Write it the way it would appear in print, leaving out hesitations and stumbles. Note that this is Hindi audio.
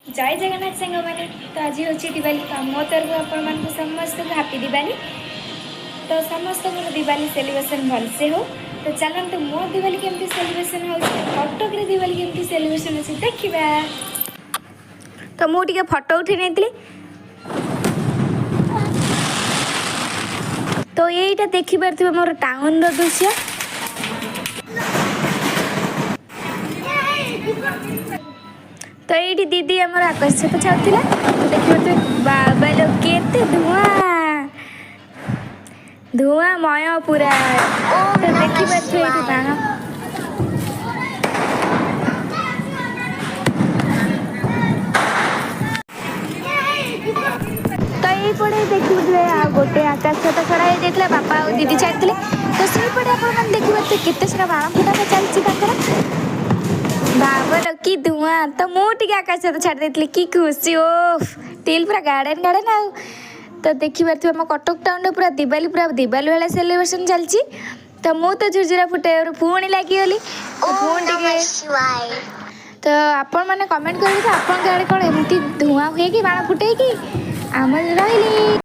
जय जगन्नाथ सांग मैंने तो आज हूँ दिवाली तो मो तरफ आपण समस्त हापी दिवाली। तो समस्त मोर दिवाली सेलिब्रेशन भलसे हो। तो चलते मो दिवाली केमती सेलिब्रेशन हो कटक रे दिवाली केमती सेलिब्रेशन अच्छे देखा। तो मुझे फोटो उठे नहीं तो यहीटा देखिपारे मोर टाउन दृश्य। तो ये दीदी आम आकाश छत छाऊला देखिए बाबा लोग केते धुआं धुआंमय पूरा। तो देखिए बाण तो ये देखिए गोटे आकाश छत छड़ा हो बापा और दीदी छाड़ी तो सहीपटे आप देखिए केते सारा बाण फुटा चलती बाबर की धुआं। तो मुझे आकाश छत छाड़ी देती कि खुशी ओ तिल पूरा गार्डन गार्डन आ। तो देखिए आम कटक टाउन पूरा दिवाली भाई सेलिब्रेशन चलती। तो मु तो झुरझुरा फुटे पुणी लगिगली तो आपण मैंने कमेंट करेंगे आप कौन एमती धुआं हुए कि बाण फुटे कि आम रही।